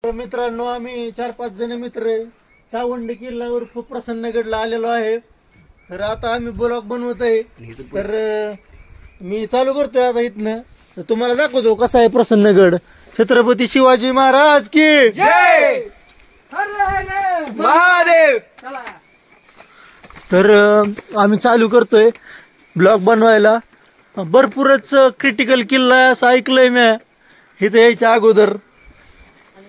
तर मित्रांनो आम्ही 4-5 जण मित्र चावंडी किल्ल्यावर खूप प्रसन्नगडला आलेलो आहे। तर आता आम्ही ब्लॉग बनवत आहे। तर मी चालू करतोय आता इथनं। तर तुम्हाला दाखवतो कसा आहे प्रसन्नगड। छत्रपती शिवाजी महाराज की जय, हर हर महादेव। तर आम्ही चालू करतोय ब्लॉग बनवायला। भरपूरच क्रिटिकल किल्ला आहे असं ऐकलंय मी इथे यायच्या अगोदर।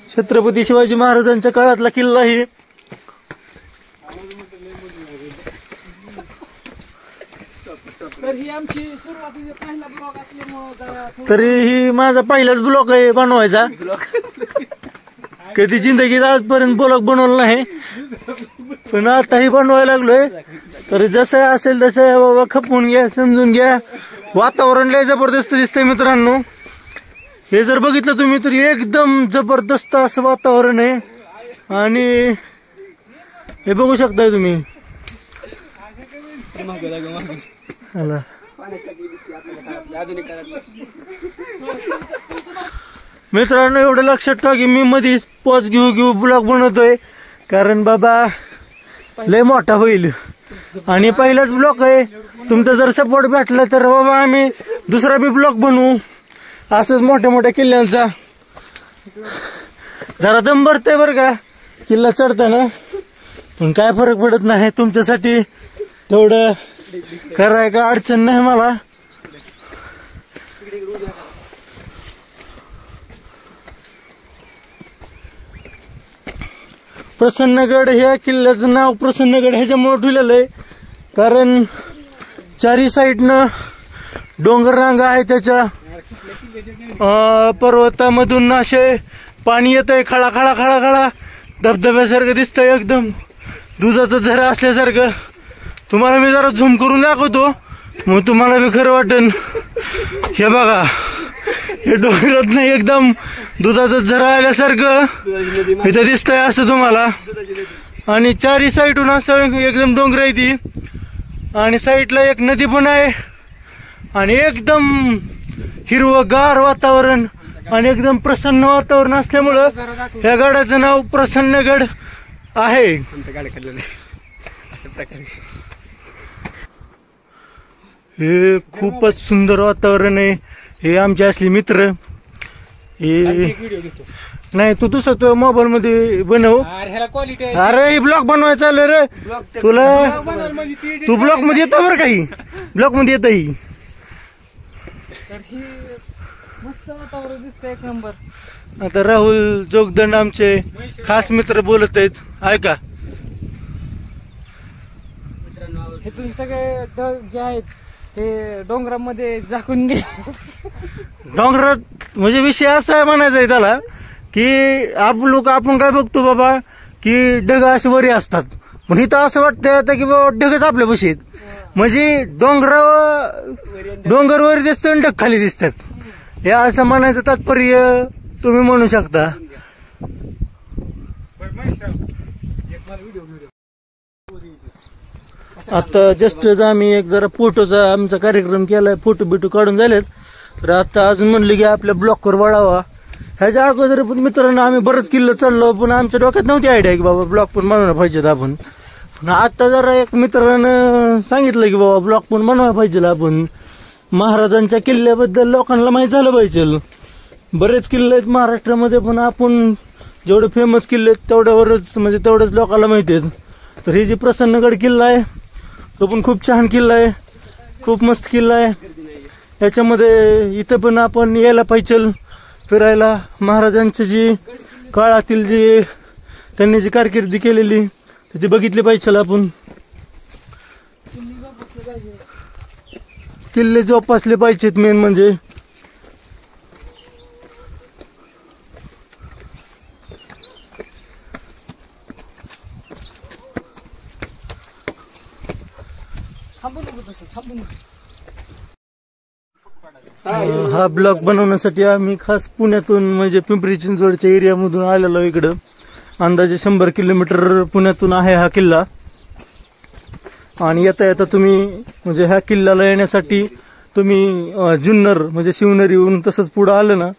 छत्रपती शिवाजी महाराजांच्या काळातला किल्ला ही। तरी ही माझा पहिलाच ब्लॉग आहे बनवायचा। कधी जिंदगीत आजपर्यंत ब्लॉग बनवला नाही, पण आताही बनवायला लागलोय। तर जसं असेल तसं बाबा खपवून घ्या, समजून घ्या। वातावरण लय जबरदस्त दिसतंय मित्रांनो। हे जर बघितलं तुम्ही तर एकदम जबरदस्त असं वातावरण आहे। आणि हे बघू शकताय तुम्ही। मित्रांनो एवढं लक्षात ठेवा की मी मध्ये पॉज घेऊ ब्लॉग बनवतोय, कारण बाबा लय मोठा होईल आणि पहिलाच ब्लॉग आहे। तुमचा जर सपोर्ट भेटला तर बाबा आम्ही दुसरा बी ब्लॉग बनवू असंच मोठ्या मोठ्या किल्ल्यांचा। जरा दम भरतंय बरं का किल्ला चढताना, पण काय फरक पडत नाही। तुमच्यासाठी तेवढं कराय का अडचण नाही मला। प्रसन्नगड ह्या किल्ल्याचं नाव प्रसन्नगड ह्याच्यामुळे ठेवलेलं आहे कारण चारी साईडनं डोंगर रांगा आहे। त्याच्या पर्वतामधून असे पाणी येत आहे, खळा खळा खळा खळा धबधब्यासारखं दिसतंय, एकदम दुधाचा झरा असल्यासारखं। तुम्हाला मी जरा झूम करून दाखवतो मग तुम्हाला बी खरं वाटेल। हे बघा हे डोंगरात नाही एकदम दुधाचा झरा आल्यासारखं इथं दिसतंय असं तुम्हाला। आणि चारी साईडून असं एकदम डोंगर आहे ती, आणि साईडला एक नदी पण आहे, आणि एकदम हिरवगार वातावरण आणि एकदम प्रसन्न वातावरण असल्यामुळं या गडाचं नाव प्रसन्नगड आहे। हे खूपच सुंदर वातावरण आहे। हे आमचे असले मित्र। हे नाही तू तुझं मोबाईल मध्ये बनव। अरे ब्लॉग बनवायचा आलं रे तुला, तू ब्लॉग मध्ये येतो बरं काही ब्लॉग मध्ये येत ही। एक नंबर। आता राहुल जोगदंड आमचे खास मित्र बोलत आहेत, ऐका। तुम्ही सगळे जे आहेत ते डोंगरामध्ये झाकून गे। डोंगरात म्हणजे विषय असा आहे म्हणायचा आहे त्याला की आपण काय बघतो बाबा की ढग असे वरी असतात, पण इथं असं वाटतंय आता की बाबा ढगच आपल्या बशी आहेत। म्हणजे डोंगर वरी दिसतं आणि ढग खाली दिसतात, हे असं म्हणायचं तात्पर्य तुम्ही म्हणू शकता। आता जस्ट आम्ही एक जरा फोटोचा आमचा कार्यक्रम केलाय, फोटो बिटो काढून झालेत। तर आता अजून म्हणले की आपल्या ब्लॉकवर वळावा। ह्याच्या अगोदर पण मित्रांनो आम्ही बरंच किल्ला चढलो, पण आमच्या डोक्यात नव्हती आयडिया की बाबा ब्लॉक पण बनवायला पाहिजेत आपण। आता जरा एक मित्रानं सांगितलं की बाबा ब्लॉक पण बनवायला पाहिजे आपण। महाराजांच्या किल्ल्याबद्दल लोकांना माहीत झालं पाहिजे। बरेच किल्ले आहेत महाराष्ट्रामध्ये, पण आपण जेवढे फेमस किल्ले आहेत तेवढ्यावरच म्हणजे तेवढ्याच लोकांना माहिती आहेत। तर हे जे प्रसन्नगड किल्ला आहे तो पण खूप छान किल्ला आहे, खूप मस्त किल्ला आहे। याच्यामध्ये इथं पण आपण यायला पाहिजे फिरायला। महाराजांची जी काळातील जी त्यांनी जी कारकिर्दी केलेली ती बघितली पाहिजे आपण। किल्ले जोपासले पाहिजेत मेन म्हणजे। हा ब्लॉग बनवण्यासाठी आम्ही खास पुण्यातून म्हणजे पिंपरी चिंचवडच्या एरियामधून आलेलो इकडं। अंदाजे 100 किलोमीटर पुण्यातून आहे हा किल्ला। आणि येता येता तुम्ही म्हणजे ह्या किल्ल्याला येण्यासाठी तुम्ही जुन्नर म्हणजे शिवनेरीहून तसंच पुढे आलं ना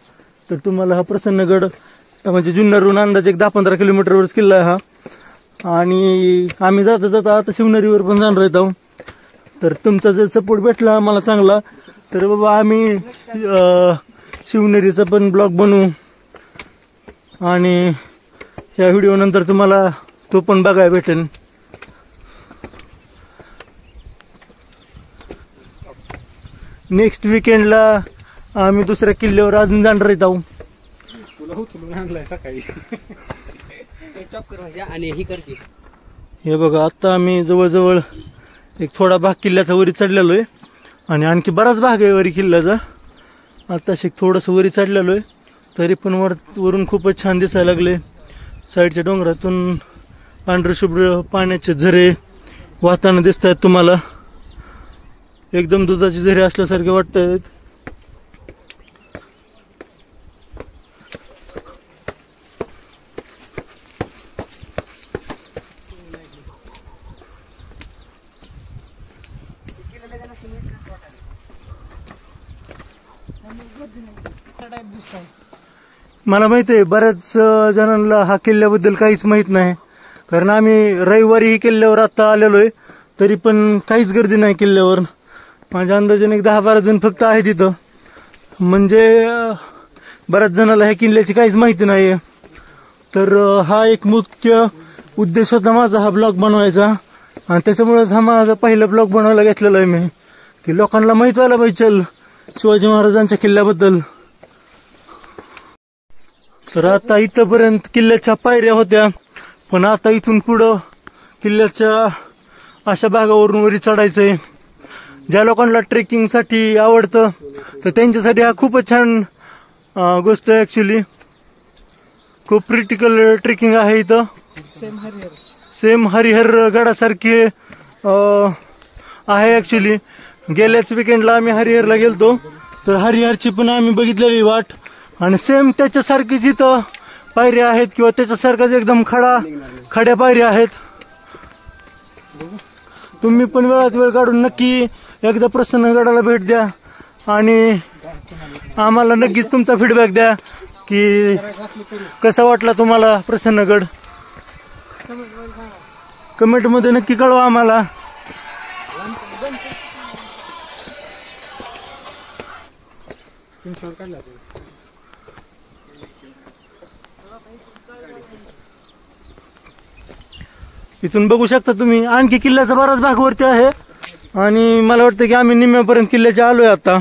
तर तुम्हाला हा प्रसन्नगड म्हणजे जुन्नरहून अंदाजे एक 10-15 किलोमीटरवरच किल्ला आहे हा. आणि आम्ही जाता जाता आता शिवनेरीवर पण जाणार आहोत. तर तुमचा जर सपोर्ट भेटला आम्हाला चांगला तर बाबा आम्ही शिवनेरीचा पण ब्लॉग बनवू आणि ह्या व्हिडिओ नंतर तुम्हाला तो पण बघायला भेटेल. नेक्स्ट वीकेंडला आम्ही दुसऱ्या किल्ल्यावर अजून जाणार आहोत. तुला उचलून आणलाय सकाळी. आणि ही करते. हे बघा आता आम्ही जवळजवळ एक थोडा भाग किल्ल्याचा वरी चढलेलो आहे आणि आणखी बराच भाग आहे वरी किल्ल्याचा. आता थोडंसं वरी चढलेलो आहे तरी पण वरून खूपच छान दिसायला लागले. साईडच्या डोंगरातून पांढरे शुभ्र पाण्याचे झरे वाहताना दिसत आहेत तुम्हाला. एकदम दुधाचे झरे असल्यासारखे वाटत आहेत. मला माहिती आहे बऱ्याच जणांना हा किल्ल्याबद्दल काहीच माहित नाही, कारण आम्ही रविवारी ही किल्ल्यावर आता आलेलो आहे तरी पण काहीच गर्दी नाही किल्ल्यावर. माझ्या अंदाजाने 10-12 जण फक्त आहे तिथं. म्हणजे बऱ्याच जणांना ह्या किल्ल्याची काहीच माहिती नाही. तर हा एक मुख्य उद्देश होता माझा हा ब्लॉग बनवायचा आणि त्याच्यामुळेच हा माझा पहिला ब्लॉग बनवायला घेतलेला आहे मी, की लोकांना माहित व्हायला पाहिजे शिवाजी महाराजांच्या किल्ल्याबद्दल. तर आता इथपर्यंत किल्ल्याच्या पायऱ्या होत्या पण आता इथून पुढं किल्ल्याच्या अशा भागावरून वरी चढायचंय. ज्या लोकांना ट्रेकिंगसाठी आवडतं तर त्यांच्यासाठी हा खूपच छान गोष्ट आहे. ॲक्च्युली खूप क्रिटिकल ट्रेकिंग आहे इथं. सेम हरिहर गडासारखे आहे ॲक्च्युली. गेल्याच विकेंडला आम्ही हरिहरला गेलतो तर हरिहरची पण आम्ही बघितलेली वाट आणि सेम त्याच्यासारखीच इथं पायऱ्या आहेत किंवा त्याच्यासारखाच एकदम खड्या पायऱ्या आहेत. तुम्ही पण वेळात वेळ काढून नक्की एकदा प्रसन्नगडाला भेट द्या आणि आम्हाला नक्कीच तुमचा फीडबॅक द्या की कसा वाटला तुम्हाला प्रसन्नगड. कमेंटमध्ये नक्की कळवा आम्हाला. इथून बघू शकता तुम्ही आणखी किल्ल्याचा बराच भाग वरती आहे आणि मला वाटतं की आम्ही निम्म्यापर्यंत किल्ल्याच्या आलोय. आता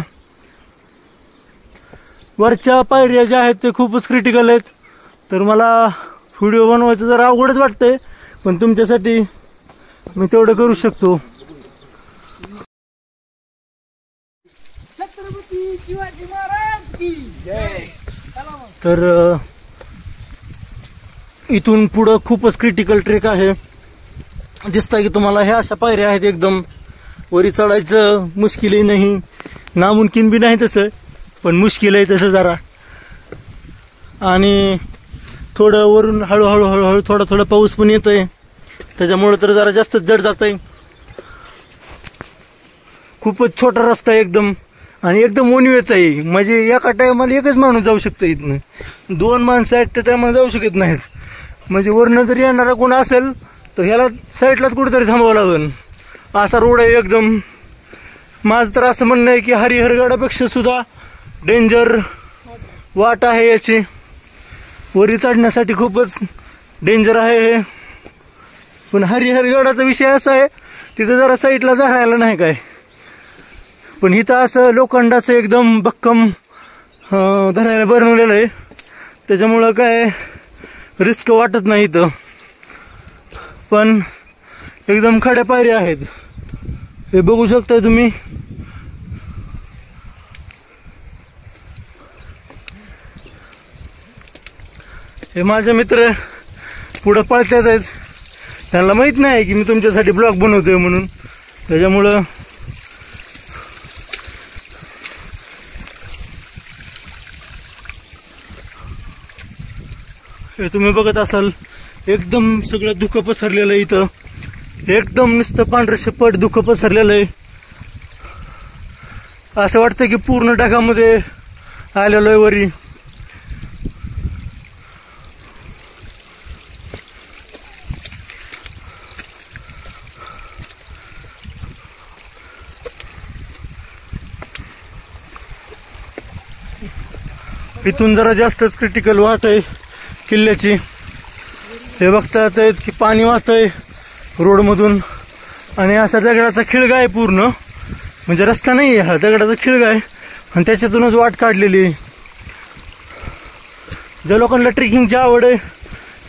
वरच्या पायऱ्या ज्या आहेत ते खूपच क्रिटिकल आहेत. तर मला व्हिडिओ बनवायचं जरा अवघडच वाटतंय पण तुमच्यासाठी मी तेवढं करू शकतो. तर इथून पुढं खूपच क्रिटिकल ट्रेक आहे. दिसतंय की तुम्हाला ह्या अशा पायऱ्या आहेत. एकदम वरी चढायचं मुश्किलही नाही, नामुमकिन बी नाही तसं, पण मुश्किल आहे तसं जरा. आणि थोडं वरून हळूहळू थोडा पाऊस पण येतोय त्याच्यामुळे तर जरा जास्तच जड जात आहे. खूपच छोटा रस्ता आहे एकदम आणि एकदम ओनवेच आहे. म्हणजे एका टायमाला एकच माणूस जाऊ शकतो इथनं, 2 माणसं ॲट अ टायमाला जाऊ शकत नाहीत. म्हणजे वरनं जर येणारा कोण असेल तर ह्याला साईडलाच कुठेतरी थांबावं लागेल असा रोड आहे एकदम. माझं तर असं म्हणणं आहे की हरिहरगडापेक्षा सुद्धा डेंजर वाट आहे याची. वरी चढण्यासाठी खूपच डेंजर आहे हे. पण हरिहरगडाचा विषय असा आहे तिथं जरा साईडला जायला नाही काय, पण इथं असं लोखंडाचं एकदम भक्कम धरायला बनवलेलं आहे त्याच्यामुळं काय रिस्क वाटत नाही इथं. पण एकदम खड्या पायऱ्या आहेत हे बघू शकता तुम्ही. हे माझे मित्र पुढं पळतात आहेत, त्यांना माहित नाही की मी तुमच्यासाठी ब्लॉग बनवतोय म्हणून. त्याच्यामुळं हे तुम्ही बघत असाल एकदम सगळं धुकं पसरलेलं आहे इथं. एकदम नुसतं पांढरं शपट धुकं पसरलेलं आहे. असं वाटतं की पूर्ण ढगामध्ये आलेलो आहे वरी. इथून जरा जास्तच क्रिटिकल वाट आहे किल्ल्याची. हे बघता येत की पाणी वाहतंय रोडमधून आणि असा दगडाचा खिळगा आहे पूर्ण, म्हणजे रस्ता नाही आहे, हा दगडाचा खिळगा आहे आणि त्याच्यातूनच वाट काढलेली आहे. ज्या लोकांना ट्रेकिंगची आवड आहे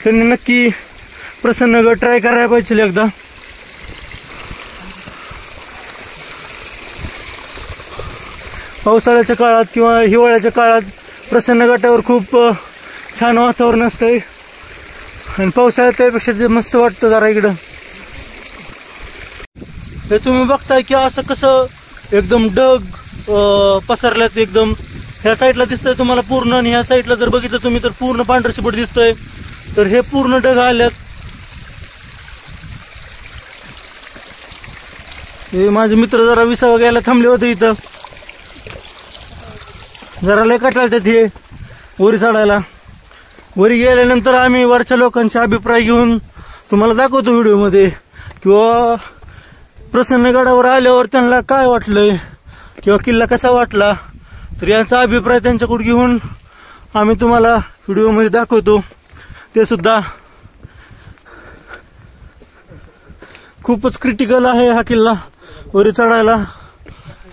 त्यांनी नक्की प्रसन्नगड ट्राय करायला पाहिजे एकदा. पावसाळ्याच्या काळात किंवा हिवाळ्याच्या काळात प्रसन्नगडावर खूप छान वातावरण असतंय आणि पावसाळ्यात त्यापेक्षा जे मस्त वाटतं जरा इकडं. हे तुम्ही बघताय की असं कसं एकदम ढग पसरल्यात एकदम. ह्या साईडला दिसतंय तुम्हाला पूर्ण आणि ह्या साईडला जर बघितलं तुम्ही तर पूर्ण पांढरं शिपट दिसतंय. तर हे पूर्ण ढग आल्यात. हे माझे मित्र जरा विसावा घ्यायला थांबले होते इथं, जरा लय कटाळतात हे वरी चढायला. वरी गेल्यानंतर आम्ही वरच्या लोकांचे अभिप्राय घेऊन तुम्हाला दाखवतो व्हिडिओमध्ये, किंवा प्रसन्नगडावर आल्यावर त्यांना काय वाटलंय किंवा किल्ला कसा वाटला तर यांचा अभिप्राय त्यांच्याकडून घेऊन आम्ही तुम्हाला व्हिडिओमध्ये दाखवतो. ते सुद्धा खूपच क्रिटिकल आहे हा किल्ला, वरी चढायला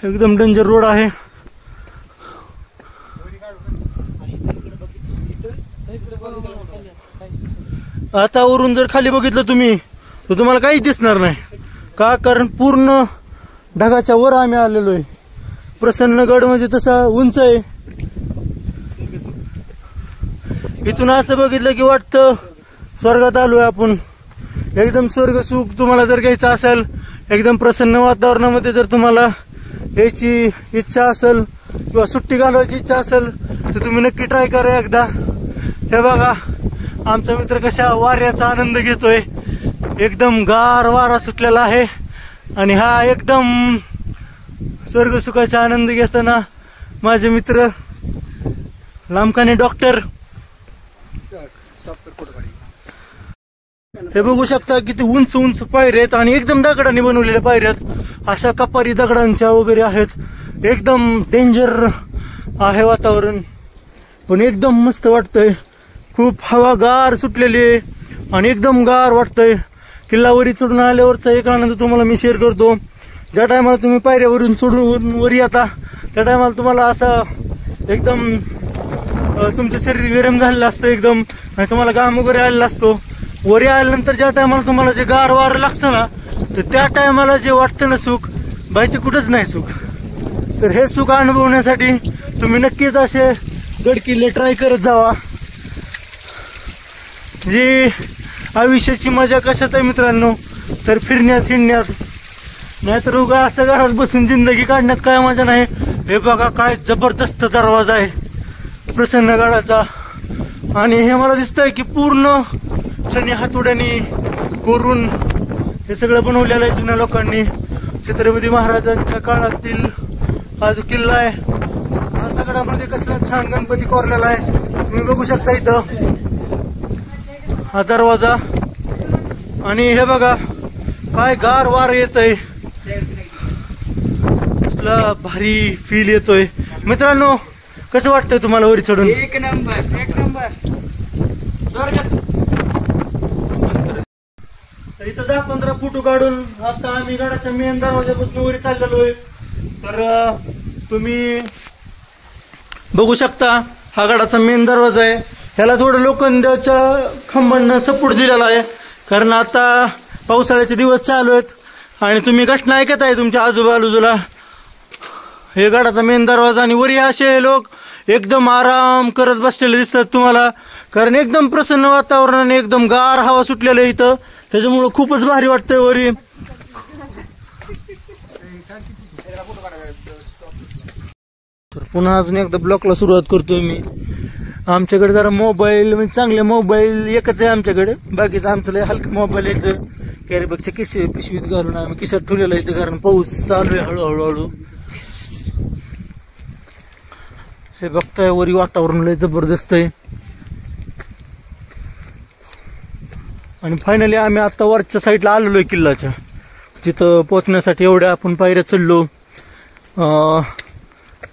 एकदम डेंजर रोड आहे. आता वरून जर खाली बघितलं तुम्ही तर तुम्हाला काहीच दिसणार नाही का, कारण पूर्ण ढगाच्या वर आम्ही आलेलो आहे. प्रसन्नगड म्हणजे तसा उंच आहे. इथून असं बघितलं की वाटतं स्वर्गात आलोय आपण. एकदम स्वर्ग सुख तुम्हाला जर घ्यायचं असेल, एकदम प्रसन्न वातावरणामध्ये जर तुम्हाला यायची इच्छा असेल किंवा सुट्टी घालवायची इच्छा असेल तर तुम्ही नक्की ट्राय करा एकदा. हे बघा आमचा मित्र कशा वाऱ्याचा आनंद घेतोय. एकदम गार वारा सुटलेला आहे आणि हा एकदम स्वर्ग सुखाचा आनंद घेताना माझे मित्र लांबकाने डॉक्टर. हे बघू शकता किती उंच उंच पायऱ्या आहेत आणि एकदम दगडाने बनवलेल्या पायऱ्या आहेत. अशा कपारी दगडांच्या वगैरे आहेत. एकदम डेंजर आहे वातावरण, पण एकदम मस्त वाटतंय. खूप हवा गार सुटलेली आहे आणि एकदम गार वाटतंय. किल्लावरी चढून आल्यावरचा एक आनंद तुम्हाला मी शेअर करतो. ज्या टायमाला तुम्ही पायऱ्यावरून चढून वरी येता त्या टायमाला तुम्हाला असा एकदम तुमचं शरीर गरम झालेलं असतं एकदम, आणि तुम्हाला घाम वगैरे आलेला असतो. वरी आल्यानंतर ज्या टायमाला तुम्हाला जे गार वारं लागतं ना तर त्या टायमाला जे वाटतं ना सुख, बाकी कुठंच नाही सुख. तर हे सुख अनुभवण्यासाठी तुम्ही नक्कीच असे गड किल्ले ट्राय करत जावा. जी आयुष्याची मजा कशात आहे मित्रांनो, तर फिरण्यात. नाहीतर उगा असं घरात बसून जिंदगी काढण्यात काय मजा नाही. हे बघा काय जबरदस्त दरवाजा आहे प्रसन्नगडाचा, आणि हे मला दिसतंय की पूर्ण शनी हातोड्याने कोरून हे सगळं बनवलेलं आहे जुन्या लोकांनी. छत्रपती महाराजांच्या काळातील हा जो किल्ला आहे, हा दगडामध्ये कसला छान गणपती कोरलेला आहे तुम्ही बघू शकता इथं. हा दरवाजा, आणि हे बघा काय गार वार येतंय, कसला भारी फील येतोय. मित्रांनो कसं वाटतंय तुम्हाला वरी चढून? एक नंबर इथं 10-15 फोटो काढून आता आम्ही गडाच्या मेन दरवाजापासून वरी चाललेलो आहे. तर तुम्ही बघू शकता हा गडाचा मेन दरवाजा आहे. ह्याला थोडं लोखंडाच्या खांबांना सपोर्ट दिलेला आहे, कारण आता पावसाळ्याचे दिवस चालू आहेत आणि तुम्ही घटना ऐकत आहे तुमच्या आजूबाजूला. हे गडाचा मेन दरवाजा, आणि वरी असे लोक एकदम आराम करत बसलेले दिसतात तुम्हाला, कारण एकदम प्रसन्न वातावरण, एकदम गार हवा सुटलेलं आहे इथं, त्याच्यामुळं खूपच भारी वाटतंय वरी. तर पुन्हा अजून एकदा ब्लॉकला सुरुवात करतोय मी. आमच्याकडे जरा मोबाईल म्हणजे चांगले मोबाईल एकच आहे आमच्याकडे, बाकीचं आमचं लय हलकं मोबाईल येतं कॅरीबॅगच्या पिशवीत घालून आम्ही खिशात ठेवलेलं आहे, कारण पाऊस चालू आहे हळूहळू. हे बघताय वरी वातावरण लय जबरदस्त आहे. आणि फायनली आम्ही आता वरच्या साईडला आलेलो आहे किल्ल्याच्या. तिथं पोहोचण्यासाठी एवढ्या आपण पायऱ्या चढलो,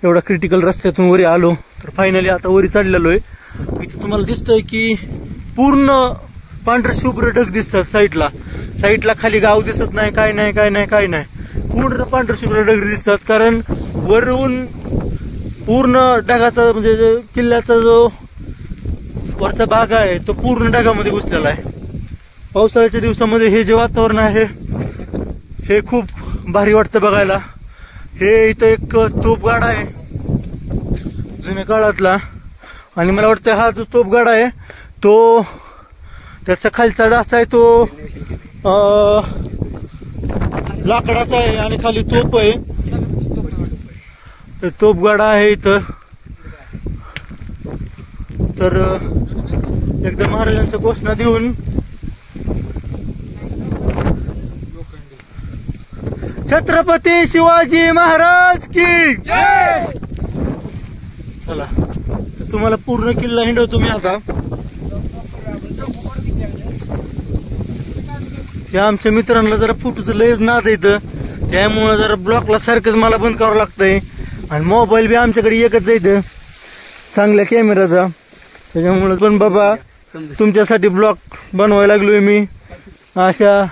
एवढा क्रिटिकल रस्त्यातून वरी आलो. तर फायनली आता वरी चढलेलो आहे. इथे तुम्हाला दिसतंय की पूर्ण पांढरे शुभ्र ढग दिसतात. साईडला खाली गाव दिसत नाही, काय नाही. पूर्ण पांढरे शुभ्र ढग दिसतात, कारण वरून पूर्ण ढगाचा म्हणजे किल्ल्याचा जो वरचा भाग आहे तो पूर्ण ढगामध्ये घुसलेला आहे. पावसाळ्याच्या दिवसामध्ये हे जे वातावरण आहे हे खूप भारी वाटतं बघायला. हे इथं एक तोपगाडा आहे जुन्या काळातला, आणि मला वाटतं हा जो तोपगाडा आहे तो त्याचा खालचा डाचा आहे तो लाकडाचा आहे आणि खाली तोप आहे. तोपगाडा आहे इथं. तर एकदा महाराजांच्या घोषणा देऊन छत्रपती शिवाजी महाराज की जय. चला तुम्हाला पूर्ण किल्ला हिंडवतो मी आता. या आमच्या मित्रांना जरा फोटोचं लयच नाद येतं, त्यामुळे जरा ब्लॉकला सारखंच मला बंद करावं लागतंय. आणि मोबाईल बी आमच्याकडे एकच जायचं चांगल्या कॅमेराचा, त्याच्यामुळे पण बाबा तुमच्यासाठी ब्लॉग बनवायला लागलोय मी. अशा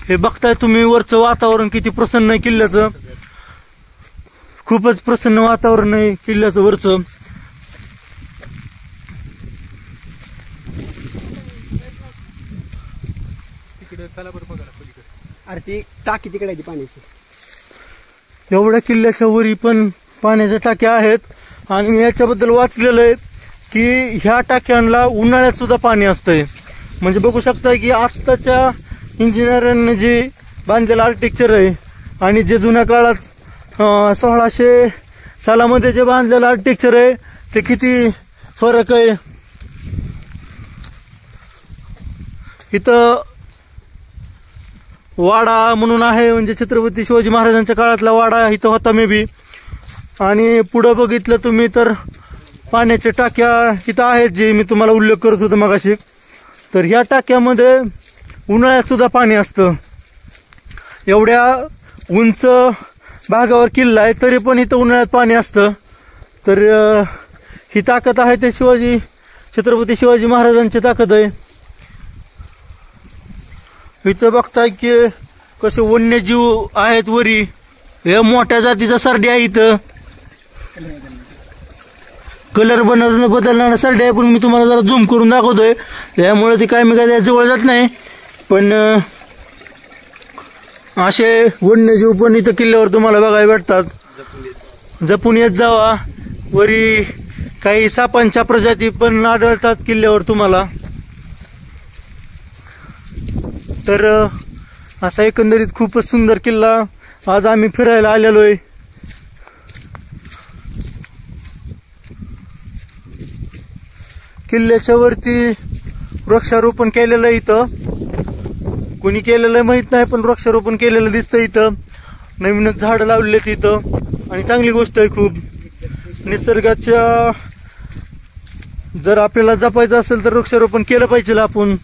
हे बघताय तुम्ही वरचं वातावरण किती प्रसन्न आहे किल्ल्याचं. खूपच प्रसन्न वातावरण आहे किल्ल्याचं वरचं. अरे ती टाकी तिकडे आहे पाण्याची. एवढ्या किल्ल्याच्या वरी पण पाण्याच्या टाक्या आहेत. आणि मी याच्याबद्दल वाचलेलं आहे की ह्या टाक्यांना उन्हाळ्यात सुद्धा पाणी असतंय. म्हणजे बघू शकता की आत्ताच्या इंजिनियरांनी जे बांधलेलं आर्किटेक्चर आहे आणि जे जुन्या काळात 1600 सालामध्ये जे बांधलेलं आर्किटेक्चर आहे ते किती फरक आहे. इथं वाडा म्हणून आहे, म्हणजे छत्रपती शिवाजी महाराजांच्या काळातला वाडा इथं होता मे बी. आणि पुढं बघितलं तुम्ही तर पाण्याच्या टाक्या इथं आहेत जे मी तुम्हाला उल्लेख करत होतो मगाशी. तर ह्या टाक्यामध्ये उन्हाळ्यात सुद्धा पाणी असतं. एवढ्या उंच भागावर किल्ला आहे तरी पण इथं उन्हाळ्यात पाणी असतं. तर ही ताकद आहे ते छत्रपती शिवाजी महाराजांची ताकद आहे. इथं बघताय की कसे वन्यजीव आहेत वरी. हे मोठ्या जातीचा सरडी आहे इथं. कलर बदलणारा सरडी आहे, पण मी तुम्हाला जरा झूम करून दाखवतोय, त्यामुळे ते काय मी काय जवळ जात नाही. पण असे वन्यजीव पण इथं किल्ल्यावर तुम्हाला बघायला भेटतात. जपून येत जावा. वरी काही सापांच्या प्रजाती पण आढळतात किल्ल्यावर तुम्हाला. तर असा एकंदरीत खूपच सुंदर किल्ला आज आम्ही फिरायला आलेलो आहे. किल्ल्याच्या वरती वृक्षारोपण केलेलं आहे. इथं कोणी केलेलं माहित नाही, पण वृक्षारोपण केलेलं दिसतं इथं. नवीनच झाडं लावलेत इथं आणि चांगली गोष्ट आहे खूप. निसर्गाच्या जर आपल्याला जपायचं असेल तर वृक्षारोपण केलं पाहिजे आपण.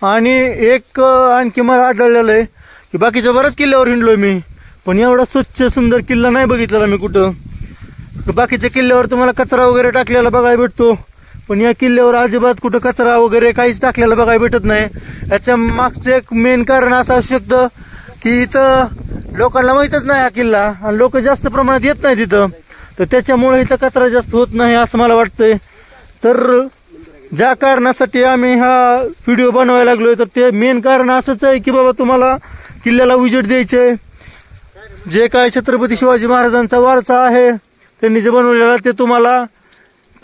आणि एक आणखी मला आढळलेलं आहे की बाकीच्या बऱ्याच किल्ल्यावर हिंडलोय मी, पण एवढा स्वच्छ सुंदर किल्ला नाही बघितलेला मी कुठं. बाकीच्या किल्ल्यावर तुम्हाला कचरा वगैरे टाकलेला बघायला भेटतो, पण या किल्ल्यावर अजिबात कुठं कचरा वगैरे काहीच टाकलेला बघायला भेटत नाही. याच्या मागचं एक मेन कारण असं असू शकतं की इथं लोकांना माहीतच नाही हा किल्ला आणि लोक जास्त प्रमाणात येत नाही तिथं, तर त्याच्यामुळे इथं कचरा जास्त होत नाही असं मला वाटतंय. तर ज्या कारणासाठी आम्ही हा व्हिडिओ बनवायला लागलोय तर ते मेन कारण असंच आहे की बाबा तुम्हाला किल्ल्याला विजिट द्यायचे. जे काय छत्रपती शिवाजी महाराजांचा वारसा आहे त्यांनी जे बनवलेला ते तुम्हाला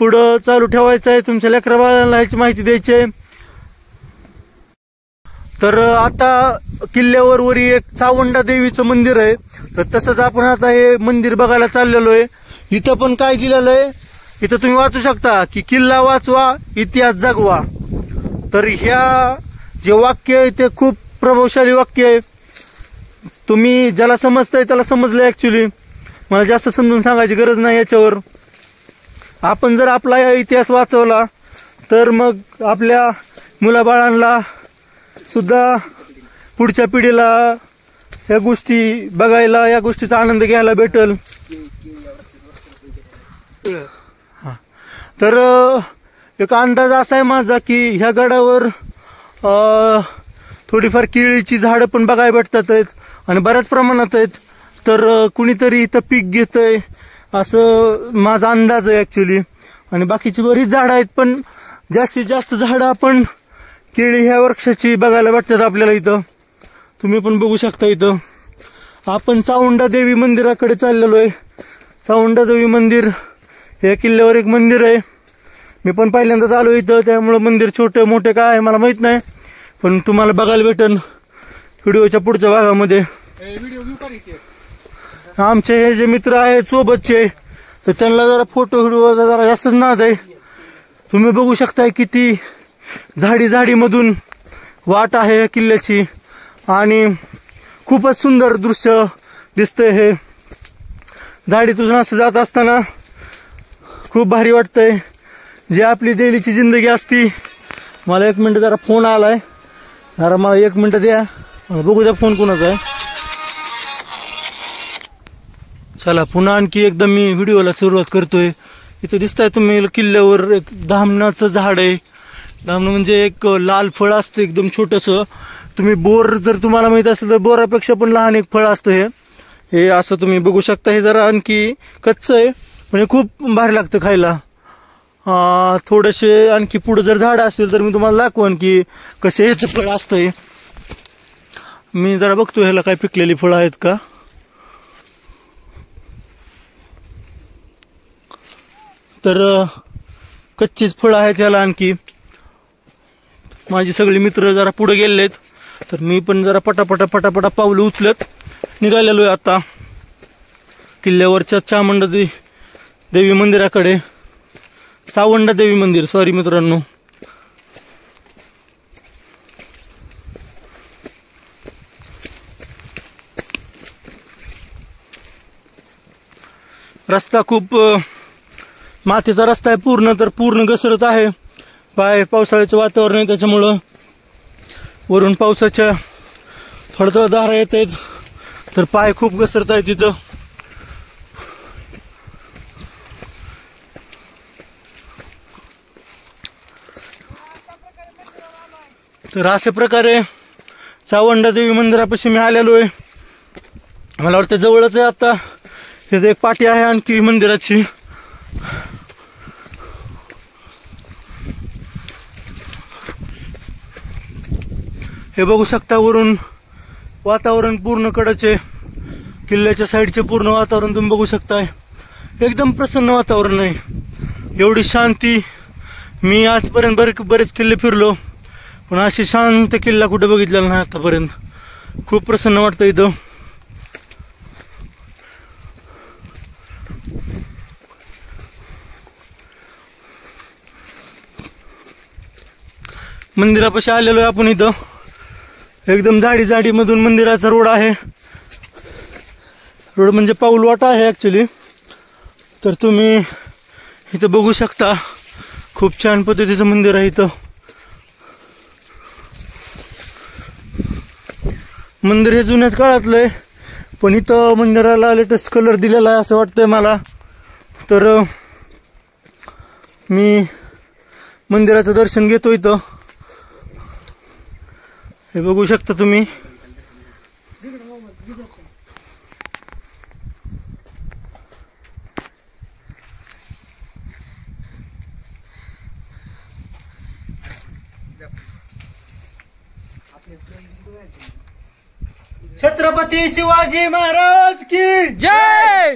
पुढं चालू ठेवायचं आहे. तुमच्या लेकरा बाळांना ह्याची माहिती द्यायची आहे. तर आता किल्ल्यावर वरी एक चावंडा देवीचं मंदिर आहे, तर तसंच आपण आता हे मंदिर बघायला चाललेलो आहे. इथं पण काय दिलेलं आहे, इथं तुम्ही वाचू शकता की किल्ला वाचवा इतिहास जगवा. तर ह्या जे वाक्य आहे ते खूप प्रभावशाली वाक्य आहे. तुम्ही ज्याला समजताय त्याला समजलं. ऍक्च्युली मला जास्त समजून सांगायची गरज नाही याच्यावर. आपण जर आपला इतिहास वाचवला तर मग आपल्या मुलाबाळांना सुद्धा पुढच्या पिढीला या गोष्टी बघायला, या गोष्टीचा आनंद घ्यायला भेटल. तर एक अंदाज असा आहे माझा की ह्या गडावर थोडीफार केळीची झाडं पण बघायला भेटतात आहेत आणि बऱ्याच प्रमाणात आहेत. तर कुणीतरी इथं पीक घेतंय असं माझा अंदाज आहे ऍक्च्युली. आणि बाकीची बरीच झाडं आहेत, पण जास्तीत जास्त झाडं आपण केळी ह्या वृक्षाची बघायला भेटतात आपल्याला इथं. तुम्ही पण बघू शकता. इथं आपण चावंडा देवी मंदिराकडे चाललेलो आहे. चावंडा देवी मंदिर हे किल्ल्यावर एक मंदिर आहे. मी पण पहिल्यांदाच आलो इथं, त्यामुळं मंदिर छोटे मोठे काय आहे मला माहित नाही, पण तुम्हाला बघायला भेटेल व्हिडिओच्या पुढच्या भागामध्ये. आमचे हे जे मित्र आहेत सोबतचे, तर त्यांना जरा फोटो व्हिडिओचा जरा जास्तच नाद आहे. तुम्ही बघू शकताय किती झाडीमधून वाट आहे किल्ल्याची आणि खूपच सुंदर दृश्य दिसतंय. हे झाडीतून असं जात असताना खूप भारी वाटतंय. जी आपली डेलीची जिंदगी असती. मला 1 मिनिट जरा फोन आलाय, जरा मला 1 मिनिट द्या, बघू द्या फोन कोणाचा आहे. चला पुन्हा आणखी एकदा मी व्हिडिओला सुरुवात करतोय. इथं दिसताय तुम्ही किल्ल्यावर एक धामणाचं झाड आहे. धामण म्हणजे एक लाल फळ असतं एकदम छोटस. तुम्ही बोर जर तुम्हाला माहित असेल तर बोरापेक्षा पण लहान एक फळ असतं हे असं तुम्ही बघू शकता. हे जरा आणखी कच्चं आहे पण हे खूप भारी लागतं खायला. थोडेसे आणखी पुढे जर झाड असेल तर मी तुम्हाला दाखवन की कसे ह्याचं फळ असतंय. मी जरा बघतो ह्याला काय पिकलेली फळं आहेत का. तर कच्चीच फळं आहेत याला. आणखी माझी सगळी मित्र जरा पुढे गेलेत, तर मी पण जरा पटापटा पावलं उचलत निघालेलो आहे आता किल्ल्यावरच्या चामुंडा देवी मंदिराकडे. चावंडा देवी मंदिर, सॉरी मित्रांनो. रस्ता खूप मातीचा रस्ता आहे पूर्ण, तर पूर्ण घसरत आहे. पावसाळ्याचं वातावरण आहे त्याच्यामुळं वरून पावसाच्या थोड्या धारा येत आहेत, तर पाय खूप घसरत आहेत तिथं. तर अशा प्रकारे चावंडा देवी मंदिरापाशी मी आलेलो आहे. मला वाटतं जवळच आहे आता. हे एक पाटी आहे आणखी मंदिराची. हे बघू शकता वरून वातावरण पूर्ण कडचे, किल्ल्याच्या साईडचे पूर्ण वातावरण तुम्ही बघू शकताय. एकदम प्रसन्न वातावरण आहे. एवढी शांती मी आजपर्यंत बरेच किल्ले फिरलो, पण अशी शांत किल्ला कुठे बघितलेला नाही आतापर्यंत. खूप प्रसन्न वाटतं इथं. मंदिरापाशी आलेलो आहे आपण. इथं एकदम झाडी मधून मंदिराचा रोड आहे. रोड म्हणजे पाऊलवाटा आहे ऍक्च्युली. तर तुम्ही इथं बघू शकता खूप छान पद्धतीचं मंदिर आहे इथं. मंदिर हे जुन्याच काळातलं आहे, पण इथं मंदिराला लेटेस्ट कलर दिलेला आहे असं वाटतंय मला. तर मी मंदिराचं दर्शन घेतो इथं. हे बघू शकता तुम्ही. छत्रपती शिवाजी महाराज की जय.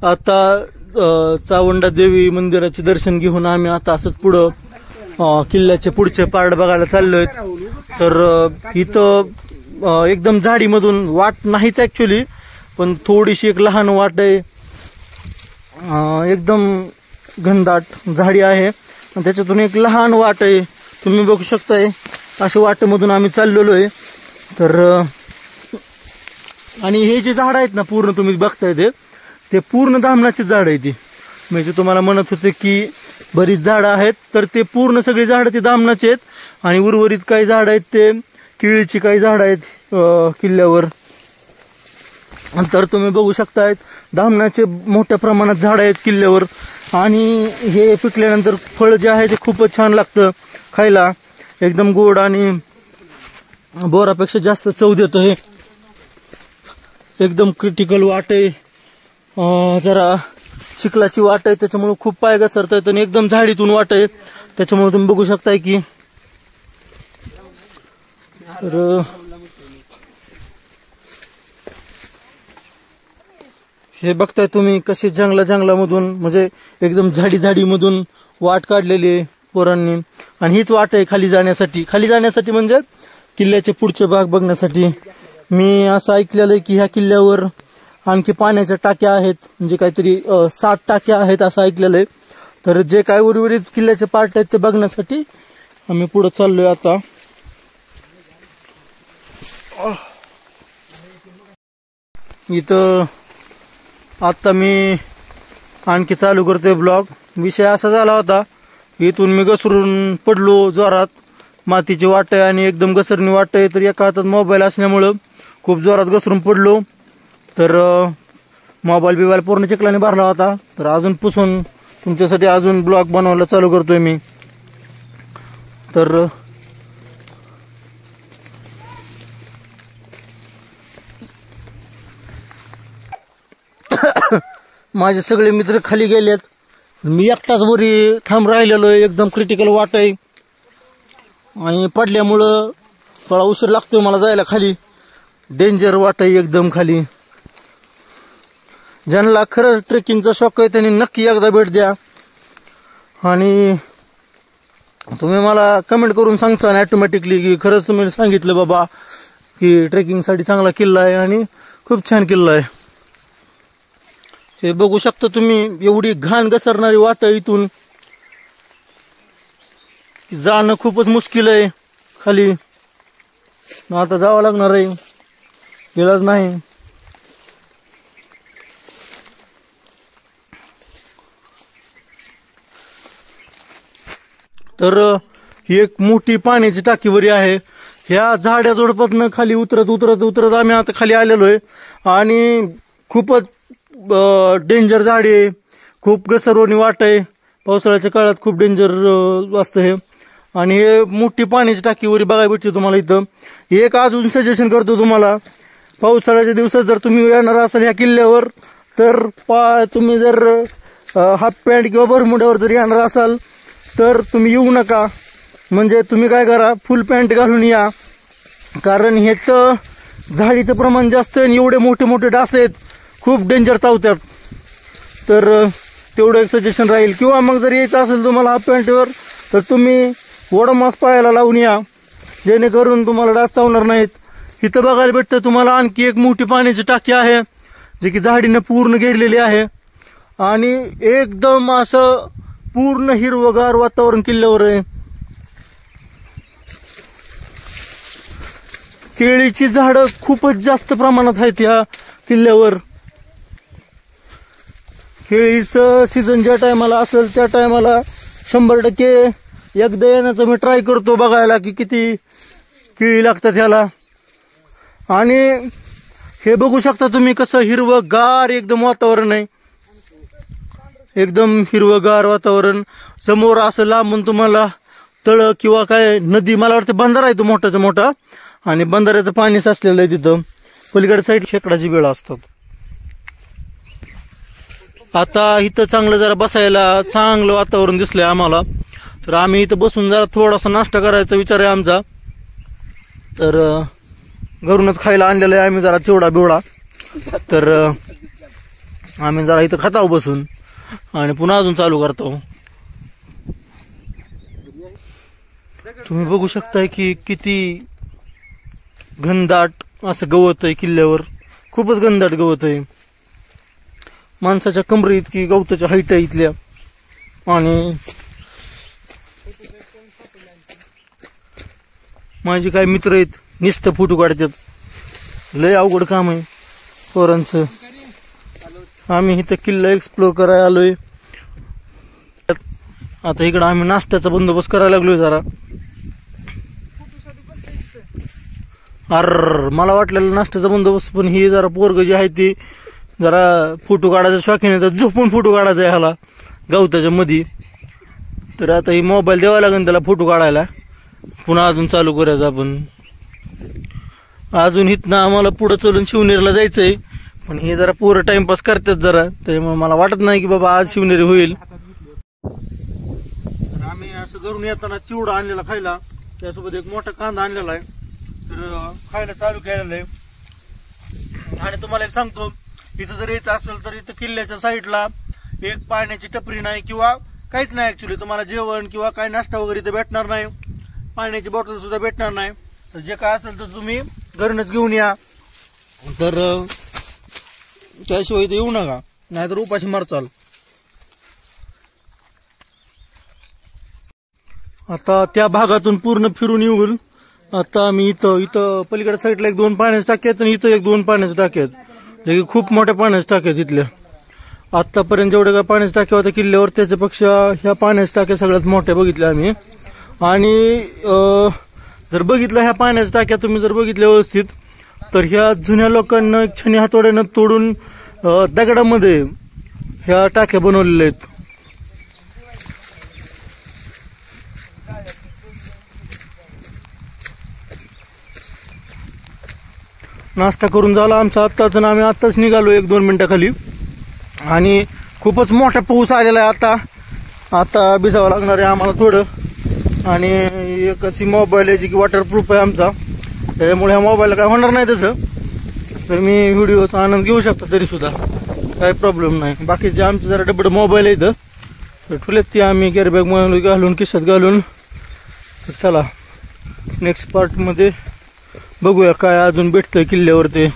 आता चावंडा देवी मंदिराचे दर्शन घेऊन आम्ही आता असंच पुढं किल्ल्याचे पुढचे पार्ट बघायला चाललोय. तर इथं एकदम झाडीमधून वाट नाहीच ऍक्च्युली, पण थोडीशी एक लहान वाट आहे. एकदम घनदाट झाडी आहे आणि त्याच्यातून एक लहान वाट आहे. तुम्ही बघू शकताय अशा वाटेमधून आम्ही चाललेलो आहे. तर आणि हे जे झाड आहेत ना पूर्ण तुम्ही बघताय ते पूर्ण धामणाची झाड आहे ती. म्हणजे तुम्हाला म्हणत होते की बरीच झाडं आहेत, तर ते पूर्ण सगळी झाडं ती धामणाची आहेत. आणि उर्वरित काही झाडं आहेत ते केळीची काही झाडं आहेत किल्ल्यावर. तर तुम्ही बघू शकतायत धामणाचे मोठ्या प्रमाणात झाडं आहेत किल्ल्यावर. आणि हे पिकल्यानंतर फळ जे आहे ते खूपच छान लागतं खायला, एकदम गोड आणि बोरापेक्षा जास्त चव देतं. हे एकदम क्रिटिकल वाट आहे, जरा चिखलाची वाट आहे, त्याच्यामुळे खूप पाय घसरत आहेत आणि एकदम झाडीतून वाट आहे. त्याच्यामुळे तुम्ही बघू शकताय की हे बघताय तुम्ही कशी जंगलामधून म्हणजे एकदम झाडीमधून वाट काढलेली आहे पोरांनी. आणि हीच वाट आहे खाली जाण्यासाठी म्हणजे किल्ल्याचे पुढचे भाग बघण्यासाठी. मी असं ऐकलेलं आहे की ह्या किल्ल्यावर आणखी पाण्याच्या टाक्या आहेत, म्हणजे काहीतरी 7 टाक्या आहेत असं ऐकलेलं आहे. तर जे काय उर्वरित किल्ल्याचे पार्ट आहेत ते बघण्यासाठी आम्ही पुढे चाललोय आता. इथं आता मी आणखी चालू करतोय ब्लॉग. विषय असा झाला होता, इथून मी घसरून पडलो जोरात. मातीची वाट आहे आणि एकदम घसरणी वाट आहे, तर एका हातात मोबाईल असल्यामुळं खूप जोरात घसरून पडलो. तर मोबाईल पूर्ण चिखलाने भरला होता. तर अजून पुसून तुमच्यासाठी अजून ब्लॉग बनवायला चालू करतोय मी. तर माझे सगळे मित्र खाली गेलेत, मी एकटाच वरी थांब राहिलेलो आहे. एकदम क्रिटिकल वाट आहे आणि पडल्यामुळं थोडा उशीर लागतोय मला जायला खाली. डेंजर वाट आहे एकदम खाली. ज्यांना खरं ट्रेकिंगचा शौक आहे त्यांनी नक्की एकदा भेट द्या. आणि तुम्ही मला कमेंट करून सांगता ऑटोमॅटिकली की खरंच तुम्ही सांगितलं बाबा की ट्रेकिंगसाठी चांगला किल्ला आहे आणि खूप छान किल्ला आहे. हे बघू शकता तुम्ही, एवढी घाण घसरणारी वाट आहे. इथून जाणं खूपच मुश्किल आहे खाली. आता जावं लागणार आहे, इलाज नाही. तर ही एक मोठी पाण्याची टाकीवरी आहे. ह्या झाड्या झुडपातनं खाली उतरत आम्ही आता खाली आलेलो आहे. आणि खूपच डेंजर झाडी आहे, खूप घसरवणी वाट आहे. पावसाळ्याच्या काळात खूप डेंजर असतं हे. आणि हे मोठी पाण्याची टाकीवरी बघायला भेटते तुम्हाला इथं. एक अजून सजेशन करतो तुम्हाला, पावसाळ्याच्या दिवसात जर तुम्ही येणार असाल ह्या किल्ल्यावर तर तुम्ही जर हाफ पॅन्ट किंवा बरमुड्यावर जर येणार असाल तर तुम्ही येऊ नका. म्हणजे तुम्ही काय करा, फुल पॅन्ट घालून या, कारण हे तर झाडीचं प्रमाण जास्त आहे आणि एवढे मोठे मोठे डास आहेत, खूप डेंजर चावतात. तर तेवढं एक सजेशन राहील. किंवा मग जर यायचं असेल तुम्हाला हाफ पॅन्टवर तर तुम्ही ओडोमॉस पायाला लावून या, जेणेकरून तुम्हाला डास चावणार नाहीत. इथं बघायला भेटतं तुम्हाला आणखी एक मोठी पाण्याची टाकी आहे जी की झाडीनं पूर्ण घेरलेली आहे. आणि एकदम असं पूर्ण हिरवगार वातावरण किल्ल्यावर आहे. केळीची झाडं खूपच जास्त प्रमाणात आहेत या किल्ल्यावर. केळीचं सीझन ज्या टायमाला असेल त्या टायमाला 100% एकदा येण्याचं मी ट्राय करतो बघायला की किती केळी लागतात ह्याला. आणि हे बघू शकता तुम्ही कसं हिरवगार एकदम वातावरण आहे, एकदम हिरवगार वातावरण. समोर असं लांबून तुम्हाला तळ किंवा काय नदी, मला वाटतं बंधारा आहे तो मोठाचा मोठा, आणि बंधाऱ्याचं पाणी साचलेलं आहे तिथं. पलीकडे साईड खेकडाची वेळ असतात. आता इथं चांगलं जरा बसायला चांगलं वातावरण दिसलंय आम्हाला. तर आम्ही इथं बसून जरा थोडासा नाश्ता करायचा विचार आहे आमचा. तर घरूनच खायला आणलेलं आहे आम्ही जरा चिवडा बिवडा. तर आम्ही जरा इथं खाताव बसून आणि पुन्हा अजून चालू करतो. तुम्ही बघू शकताय की किती घनदाट असं गवत आहे किल्ल्यावर, खूपच घनदाट गवत आहे. माणसाच्या कमरे इतकी गवताची हाईट आहे इथल्या. आणि माझे काही मित्र आहेत नुसतं फोटो काढतात, लय अवघड काम आहे पोरांचं. आम्ही इथं किल्ला एक्सप्लोर करायला आलोय. आता इकडं आम्ही नाश्त्याचा बंदोबस्त करायला लागलोय जरा. अर मला वाटलेलं नाश्त्याचा बंदोबस्त, पण ही जरा पोरग जी आहे ती जरा फोटो काढायचा शौकीन आहे, तर झोपून फोटो काढायचा आहे ह्याला गवताच्या मध्ये. तर आता ही मोबाईल द्यावा लागेल त्याला फोटो काढायला. पुन्हा अजून चालू करायचं आपण. अजून इथनं आम्हाला पुढं चलून शिवनेरीला जायचंय, पण हे जरा पोरं टाइमपास करतात जरा, त्याच्यामुळे मला वाटत नाही की बाबा आज शिवनेरी होईल. तर आम्ही असं घरून येताना चिवडा आणलेला खायला, त्यासोबत एक मोठा कांदा आणलेला आहे, तर खायला चालू केलेलं आहे. आणि तुम्हाला एक सांगतो, इथं जर यायचं असेल तर इथं किल्ल्याच्या साईडला एक पाण्याची टपरी नाही किंवा काहीच नाही. ऍक्च्युली तुम्हाला जेवण किंवा काही नाश्ता वगैरे इथं भेटणार नाही, पाण्याची बॉटल सुद्धा भेटणार नाही. तर जे काय असेल तर तुम्ही घरूनच घेऊन या, तर त्याशिवाय इथे येऊ नका, नाहीतर उपाशी मारचाल. आता त्या भागातून पूर्ण फिरून येऊन आता आम्ही इथं पलीकडे साईडला 1-2 पाण्याच्या टाक्या आहेत आणि इथं 1-2 पाण्याच्या टाक्या आहेत, जे की खूप मोठ्या पाण्याच्या टाक्या आहेत इथल्या. आतापर्यंत जेवढ्या काय पाण्याच्या टाक्या होत्या किल्ल्यावर त्याच्यापेक्षा ह्या पाण्याच्या टाक्या सगळ्यात मोठ्या बघितल्या आम्ही. आणि जर बघितलं ह्या पाण्याच्या टाक्या तुम्ही जर बघितल्या व्यवस्थित, तर ह्या जुन्या लोकांना छनी हातोड्यानं तोडून दगडामध्ये ह्या टाक्या बनवलेल्या आहेत. नाश्ता करून झाला आमचा आत्ताच, आम्ही आत्ताच निघालो 1-2 मिनिटाखाली. आणि खूपच मोठा पाऊस आलेला आहे. आता भिजावं लागणार आहे आम्हाला थोडं. आणि एक अशी मोबाईल आहे जी की वॉटरप्रूफ आहे आमचा, त्याच्यामुळे ह्या मोबाईलला काय होणार नाही तसं. तर मी व्हिडिओचा आनंद घेऊ शकतो तरी सुद्धा काही प्रॉब्लेम नाही. बाकीचे आमचे जरा डबड मोबाईल आहे इथं, तर ठुलेत ती आम्ही कॅरीबॅग मध्ये घालून खिशात घालून. तर चला नेक्स्ट पार्टमध्ये बघूया काय अजून भेटतंय किल्ल्यावर ते.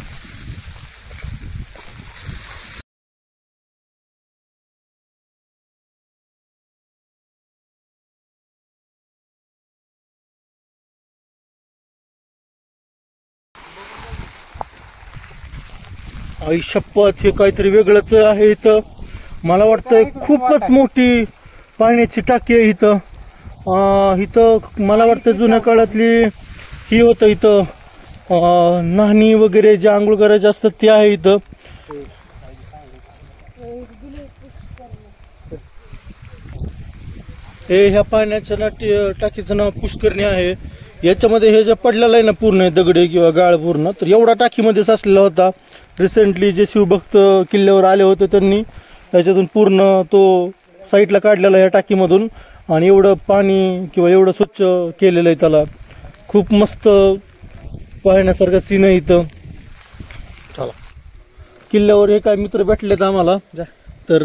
आई शपथ, हे काहीतरी वेगळंच आहे इथं. मला वाटतंय खूपच मोठी पाण्याची टाकी आहे इथं. इथं मला वाटतं जुन्या काळातली ही होतं इथं नाणी वगैरे जे आंघोळ करायचे असतात ते आहे इथं. हे ह्या पाण्याच्या टाकीचं नाव पुष्करणी आहे. याच्यामध्ये हे जे पडलेलं आहे ना पूर्ण दगडे किंवा गाळ पूर्ण, तर एवढा टाकीमध्येच असलेला होता. रिसेंटली जे शिवभक्त किल्ल्यावर आले होते त्यांनी त्याच्यातून पूर्ण तो साईडला काढलेला या टाकीमधून. आणि एवढं पाणी किंवा एवढं स्वच्छ केलेलं आहे त्याला. खूप मस्त पाहण्यासारखं सीन आहे इथं. चला किल्ल्यावर हे काय मित्र भेटलेत आम्हाला, तर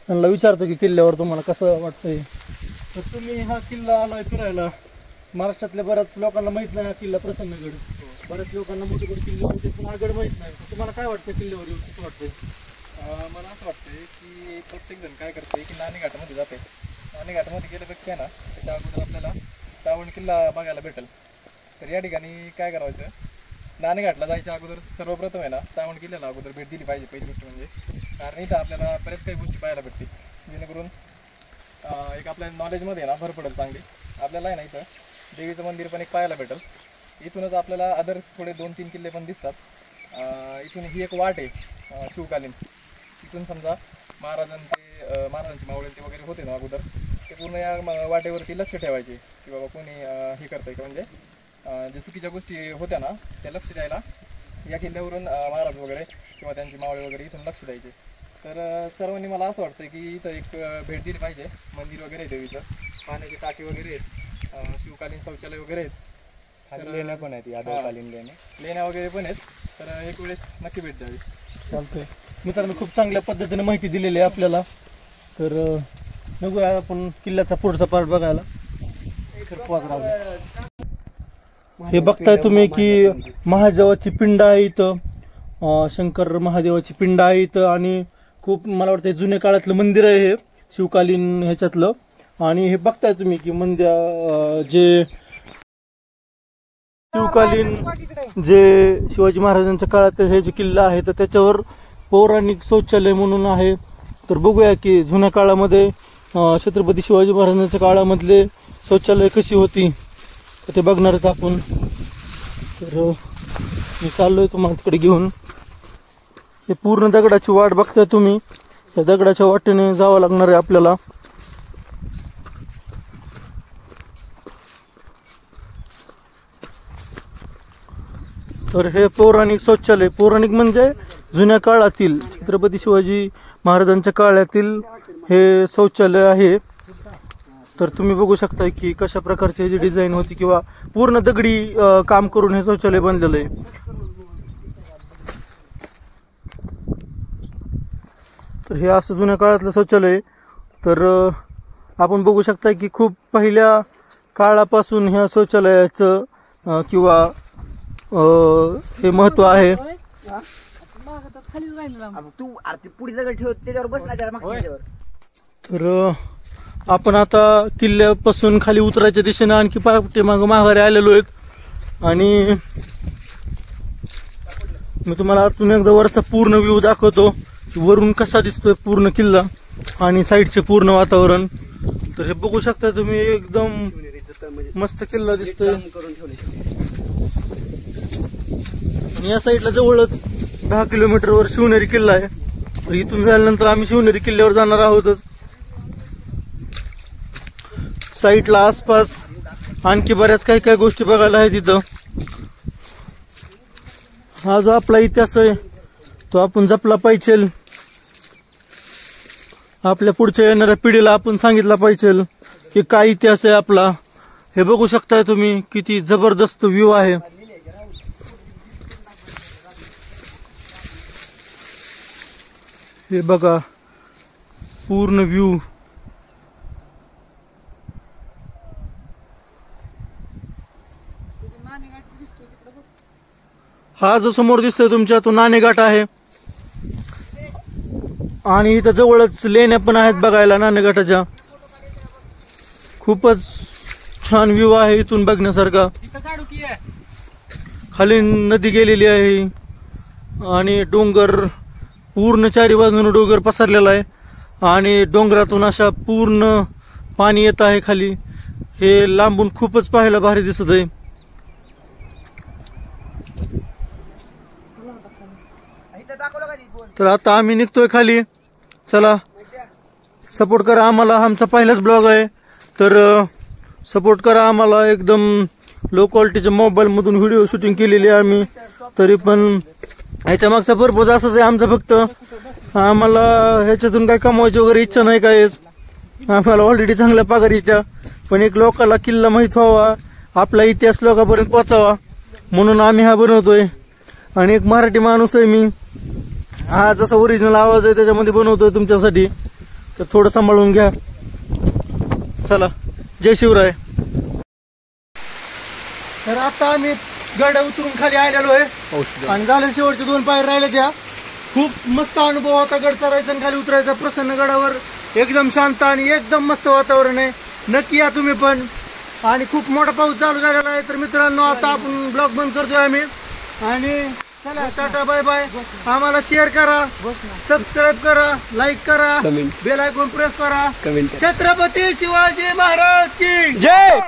त्यांना विचारतो की किल्ल्यावर तुम्हाला कसं वाटतंय. तर तुम्ही हा किल्ला आलाय फिरायला, महाराष्ट्रातल्या बऱ्याच लोकांना माहित नाही हा किल्ला प्रसन्नगड. बऱ्याच लोकांना मोठे मोठे किल्ले होते पण हा गड माहित नाही. तुम्हाला काय वाटतं किल्ल्यावर येऊन कसं वाटतंय? मला असं वाटतंय की प्रत्येक जण काय करते की नाणे घाटामध्ये जाते. नाणे घाटामध्ये गेल्यापेक्षा ना त्याच्या अगोदर आपल्याला सावण किल्ला बघायला भेटेल. तर या ठिकाणी काय करायचं, नाणे घाटला जायच्या अगोदर सर्वप्रथम आहे ना सावण किल्ल्याला अगोदर भेट दिली पाहिजे. पहिली गोष्ट म्हणजे कारण इथं आपल्याला बऱ्याच काही गोष्टी पाहायला भेटतील, जेणेकरून एक आपल्या नॉलेजमध्ये ना भर पडेल चांगली. आपल्याला आहे ना इथं देवीचं मंदिर पण एक पाहायला भेटेल. इथूनच आपल्याला अदर थोडे 2-3 किल्ले पण दिसतात. इथून ही एक वाट आहे शिवकालीन. इथून समजा महाराजांचे मावळे ते वगैरे होते ना अगोदर, ते पूर्ण या वाटेवरती लक्ष ठेवायचे की बाबा कोणी हे करतंय का, म्हणजे जे चुकीच्या गोष्टी होत्या ना त्या लक्ष द्यायला या किल्ल्यावरून महाराज वगैरे किंवा त्यांचे मावळे वगैरे इथून लक्ष द्यायचे. तर सर्वांनी मला असं वाटतं की इथं एक भेट दिली पाहिजे. मंदिर वगैरे आहे देवीचं, पाण्याची टाकी वगैरे आहेत, शिवकालीन शौचालय वगैरे आहेत, लेण्या पण आहेत, यादवकालीन लेण्या वगैरे पण आहेत. तर एक वेळेस नक्की भेट द्यावी. चालतंय. मित्रांनो खूप चांगल्या पद्धतीने माहिती दिलेली आहे आपल्याला. तर बघूया आपण किल्ल्याचा पुढचा पार्ट बघायला. हे बघताय तुम्ही की महादेवाची पिंड आहे इथं, शंकर महादेवाची पिंड आहे इथं. आणि खूप मला वाटतं जुन्या काळातलं मंदिर आहे हे, शिवकालीन ह्याच्यातलं. आणि हे बघताय तुम्ही की जे शिवकालीन जे शिवाजी महाराजांच्या काळात हे जे किल्ला आहे तर त्याच्यावर पौराणिक शौचालय म्हणून आहे. तर बघूया की जुन्या काळामध्ये छत्रपती शिवाजी महाराजांच्या काळामधले शौचालय कशी होती तर ते बघणार आहेत आपण. तर मी चाललोय तुम्हाला तिकडे घेऊन. हे पूर्ण दगडाची वाट बघताय तुम्ही. त्या दगडाच्या वाटेने जावं लागणार आहे आपल्याला. तर हे पौराणिक शौचालय, पौराणिक म्हणजे जुन्या काळातील, छत्रपती शिवाजी महाराजांच्या काळातील हे शौचालय आहे. तर तुम्ही बघू शकता की कशा प्रकारची जी डिझाईन होती किंवा पूर्ण दगडी काम करून हे शौचालय बनलेलं आहे. तर हे असं जुन्या काळातलं शौचालय. तर आपण बघू शकता की खूप पहिल्या काळापासून ह्या शौचालयाचं किंवा हे महत्व आहे. तर आपण आता किल्ल्यापासून खाली उतरायच्या दिशेनं आणखी माघारी आलेलो आहेत आणि मी तुम्हाला अजून एकदा वरचा पूर्ण व्ह्यू दाखवतो. वरून कसा दिसतोय पूर्ण किल्ला आणि साईडचे पूर्ण वातावरण. तर हे बघू शकता तुम्ही, एकदम मस्त किल्ला दिसतोय. आणि या साईडला जवळच 10 किलोमीटरवर शिवनेरी किल्ला आहे. तर इथून झाल्यानंतर आम्ही शिवनेरी किल्ल्यावर जाणार आहोतच. साईडला आसपास आणखी बऱ्याच काही काही गोष्टी बघायला आहेत इथं. हा जो आपला इतिहास आहे तो आपण जपला पाहिजे. आपल्या पुढच्या येणाऱ्या पिढीला आपण सांगितलं पाहिजे की काय इतिहास आहे आपला. हे बघू शकताय तुम्ही किती जबरदस्त व्ह्यू आहे. हे बघा पूर्ण व्ह्यू. हा जो समोर दिसतोय तुमच्या तो नाणेघाट आहे आणि इथं जवळच लेण्या पण आहेत बघायला नाणेघाटाच्या. खूपच छान व्ह्यू आहे इथून बघण्यासारखा. खाली नदी गेलेली आहे आणि डोंगर पूर्ण चारी बाजूने डोंगर पसरलेला आहे आणि डोंगरातून अशा पूर्ण पाणी येत आहे खाली. हे लांबून खूपच पाहायला भारी दिसत आहे. तर आता आम्ही निघतोय खाली. चला सपोर्ट करा आम्हाला. आमचा पहिलाच ब्लॉग आहे तर सपोर्ट करा आम्हाला. एकदम लो क्वालिटीच्या मोबाईल मधून व्हिडिओ शूटिंग केलेली आहे आम्ही. तरी पण ह्याच्या मागचा पर्पज असाच आहे आमचा. फक्त आम्हाला ह्याच्यातून काही कमवायची वगैरे इच्छा नाही कायच. आम्हाला ऑलरेडी चांगल्या पगार येत्या. पण एक लोकाला किल्ला माहीत व्हावा, आपला इतिहास लोकांपर्यंत पोहोचावा म्हणून आम्ही हा बनवतोय. आणि एक मराठी माणूस आहे मी. हा जसा ओरिजिनल आवाज आहे त्याच्यामध्ये बनवतोय तुमच्यासाठी. तर थोडं सांभाळून घ्या. चला, जय शिवराय. तर आता आम्ही गड्या उतरून खाली आलेलो आहे आणि झाले शेवटचे 2 पायऱ्या राहिले त्या. खूप मस्त अनुभव होता गड चढायचा आणि खाली उतरायचा. प्रसन्न गडावर एकदम शांत आणि एकदम मस्त वातावरण आहे. नक्की या तुम्ही पण. आणि खूप मोठा पाऊस चालू झालेला आहे. तर मित्रांनो आता आपण ब्लॉग बंद करतोय आम्ही. आणि चला टाटा बाय बाय. आम्हाला शेअर करा, सबस्क्राईब करा, लाईक करा, बेल आयकॉन प्रेस करा. छत्रपती शिवाजी महाराज की जय.